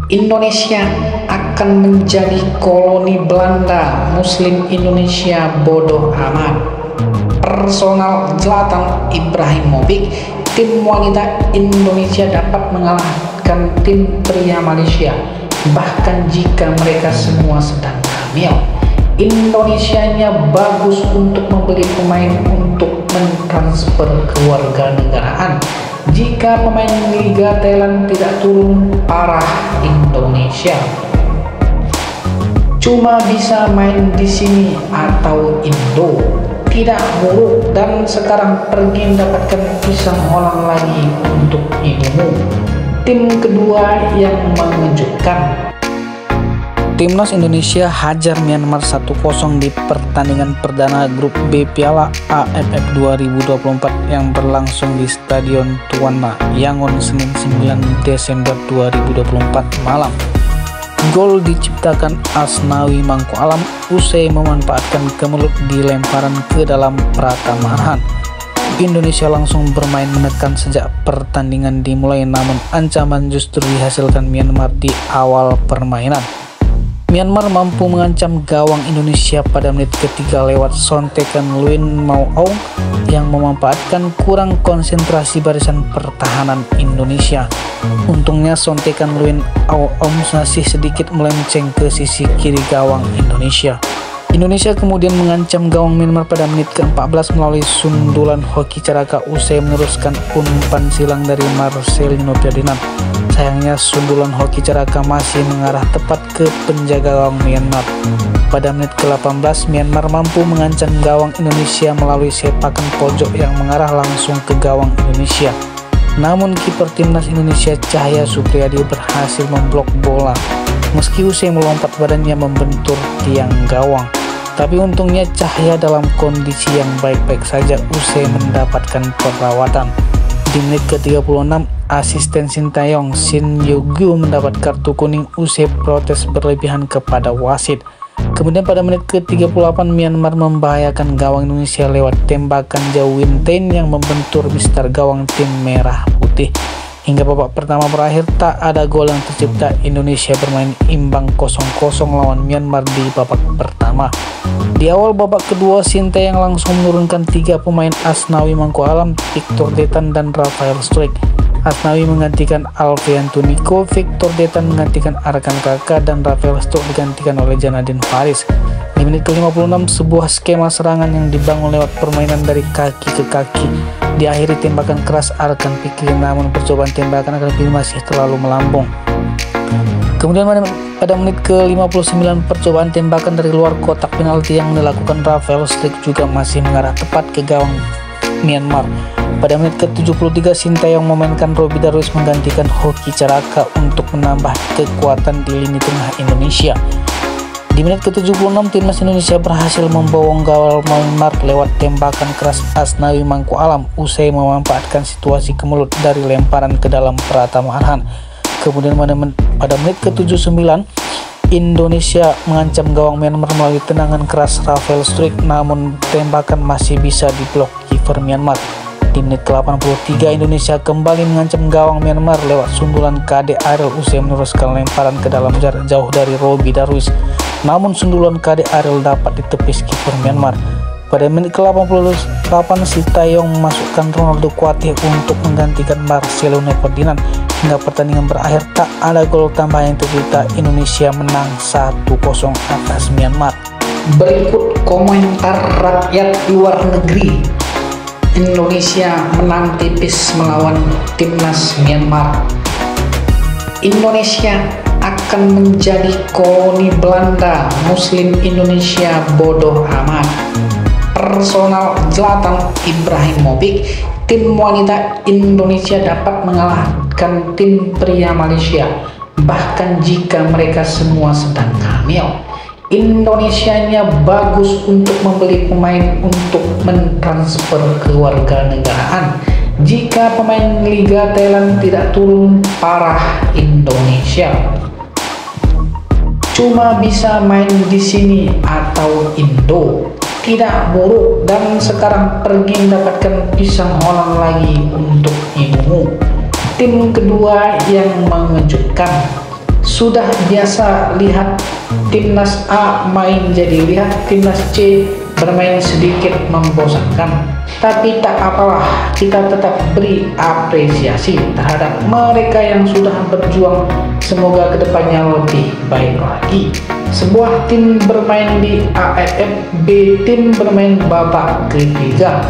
Indonesia akan menjadi koloni Belanda, Muslim Indonesia bodoh amat. Personal Zlatan Ibrahimovic, tim wanita Indonesia dapat mengalahkan tim pria Malaysia, bahkan jika mereka semua sedang hamil. Indonesianya bagus untuk membeli pemain untuk mentransfer ke warga negaraan. Jika pemain Liga Thailand tidak turun, parah Indonesia. Cuma bisa main di sini atau Indo, tidak buruk, dan sekarang pergi mendapatkan pisang Holland lagi untuk ibumu. Tim kedua yang mengejutkan. Timnas Indonesia hajar Myanmar 1-0 di pertandingan perdana grup B Piala AFF 2024 yang berlangsung di Stadion Tuan Ma, Yangon, Senin 9 Desember 2024 malam. Gol diciptakan Asnawi Mangku Alam usai memanfaatkan kemelut di lemparan ke dalam Pratama Arhan. Indonesia langsung bermain menekan sejak pertandingan dimulai, namun ancaman justru dihasilkan Myanmar di awal permainan. Myanmar mampu mengancam gawang Indonesia pada menit ketiga lewat sontekan Luin Mau Aung yang memanfaatkan kurang konsentrasi barisan pertahanan Indonesia. Untungnya sontekan Luin Mau Aung masih sedikit melenceng ke sisi kiri gawang Indonesia. Indonesia kemudian mengancam gawang Myanmar pada menit ke-14 melalui sundulan Hoki Caraka usai meneruskan umpan silang dari Marcelino Ferdinand. Sayangnya sundulan Hoki Caraka masih mengarah tepat ke penjaga gawang Myanmar. Pada menit ke-18 Myanmar mampu mengancam gawang Indonesia melalui sepakan pojok yang mengarah langsung ke gawang Indonesia. Namun kiper timnas Indonesia Cahya Supriyadi berhasil memblok bola meski usai melompat badannya membentur tiang gawang. Tapi untungnya Cahya dalam kondisi yang baik-baik saja usai mendapatkan perawatan. Di menit ke-36 asisten Sintayong Shin Yugyu mendapat kartu kuning usai protes berlebihan kepada wasit. Kemudian pada menit ke-38 Myanmar membahayakan gawang Indonesia lewat tembakan jauh Wintain yang membentur mister gawang tim merah putih. Hingga babak pertama berakhir tak ada gol yang tercipta. Indonesia bermain imbang 0-0 lawan Myanmar di babak pertama. Di awal babak kedua Sintayong langsung menurunkan 3 pemain Asnawi Mangku Alam, Victor Detan dan Rafael Struijk. Asnawi menggantikan Alfian Tuniko, Victor Detan menggantikan Arkan Kaka, dan Rafael Struijk digantikan oleh Janadin Faris. Di menit ke-56 sebuah skema serangan yang dibangun lewat permainan dari kaki ke kaki diakhiri tembakan keras Arkan Fikri, namun percobaan tembakan Arkan Fikri masih terlalu melambung. Kemudian pada menit ke-59 percobaan tembakan dari luar kotak penalti yang dilakukan Rafael Struijk juga masih mengarah tepat ke gawang Myanmar. Pada menit ke-73 Sintayong memainkan Roby Darwis menggantikan Hoki Caraka untuk menambah kekuatan di lini tengah Indonesia. Di menit ke-76 timnas Indonesia berhasil membowong gawang Myanmar lewat tembakan keras Asnawi Mangku Alam usai memanfaatkan situasi kemelut dari lemparan ke dalam Pratama Arhan. Kemudian pada menit ke-79 Indonesia mengancam gawang Myanmar melalui tendangan keras Rafael Struijk, namun tembakan masih bisa diblok kiper Myanmar. Di menit ke-83 Indonesia kembali mengancam gawang Myanmar lewat sundulan KD Ariel usai meneruskan lemparan ke dalam jarak jauh dari Roby Darwis. Namun sundulan KD Ariel dapat ditepis kiper Myanmar. Pada menit ke-88 Sintayong memasukkan Ronaldo Kuatih untuk menggantikan Marcelino Ferdinand. Hingga pertandingan berakhir tak ada gol tambahan yang tercipta. Indonesia menang 1-0 atas Myanmar. Berikut komentar rakyat luar negeri. Indonesia menang tipis melawan timnas Myanmar. Indonesia akan menjadi koloni Belanda, Muslim Indonesia bodoh amat. Personal Zlatan Ibrahimovic, tim wanita Indonesia dapat mengalahkan tim pria Malaysia, bahkan jika mereka semua sedang hamil. Indonesianya bagus untuk membeli pemain untuk mentransfer ke warga negaraan. Jika pemain Liga Thailand tidak turun, parah Indonesia. Cuma bisa main di sini atau Indo, tidak buruk, dan sekarang pergi mendapatkan pisang Holland lagi untuk ibumu. Tim kedua yang mengejutkan. Sudah biasa lihat timnas A main, jadi lihat timnas C bermain sedikit membosankan. Tapi tak apalah, kita tetap beri apresiasi terhadap mereka yang sudah berjuang. Semoga kedepannya lebih baik lagi. Sebuah tim bermain di AFF, B tim bermain babak ketiga.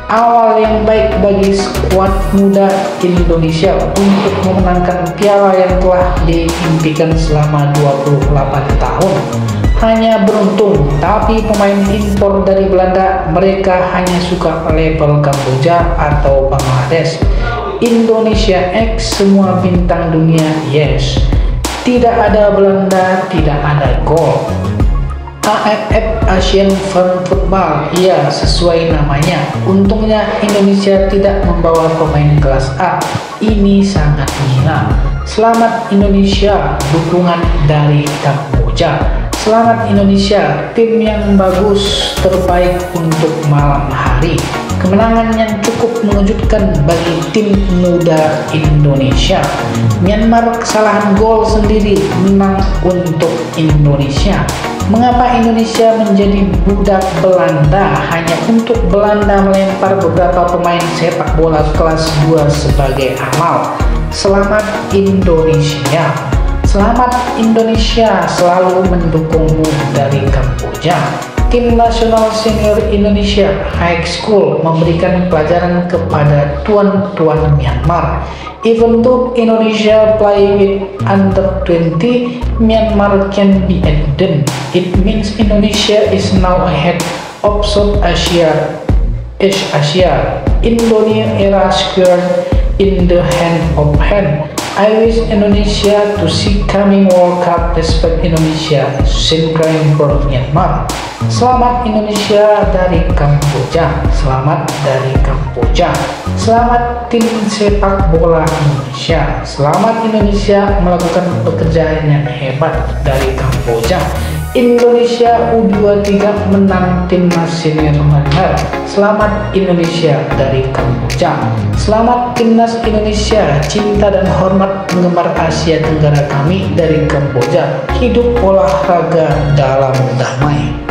Awal yang baik bagi skuad muda Indonesia untuk memenangkan piala yang telah diimpikan selama 28 tahun. Hanya beruntung, tapi pemain impor dari Belanda, mereka hanya suka level Kamboja atau Bangladesh. Indonesia X semua bintang dunia, yes. Tidak ada Belanda, tidak ada gol. AFF Asian Fan Football, iya sesuai namanya. Untungnya Indonesia tidak membawa pemain kelas A. Ini sangat gila. Selamat Indonesia, dukungan dari Kamboja. Selamat Indonesia, tim yang bagus, terbaik untuk malam hari. Kemenangan yang cukup mengejutkan bagi tim muda Indonesia. Myanmar kesalahan gol sendiri, menang untuk Indonesia. Mengapa Indonesia menjadi budak Belanda? Hanya untuk Belanda melempar beberapa pemain sepak bola kelas 2 sebagai amal. Selamat Indonesia. Selamat Indonesia, selalu mendukungmu dari Kamboja. Tim nasional senior Indonesia High School memberikan pelajaran kepada tuan-tuan Myanmar. Even though Indonesia play with under 20, Myanmar can be beaten. It means Indonesia is now ahead of South Asia, East Asia. Indonesia era squared in the hand of hand. I wish Indonesia to see coming World Cup. Respect Indonesia, same crying for Myanmar. Selamat Indonesia dari Kamboja. Selamat dari Kamboja. Selamat tim sepak bola Indonesia. Selamat Indonesia melakukan pekerjaan yang hebat dari Kamboja. Indonesia U23 menang timnas senior Myanmar. Selamat Indonesia dari Kamboja. Selamat timnas Indonesia, cinta dan hormat penggemar Asia Tenggara kami dari Kamboja. Hidup olahraga dalam damai.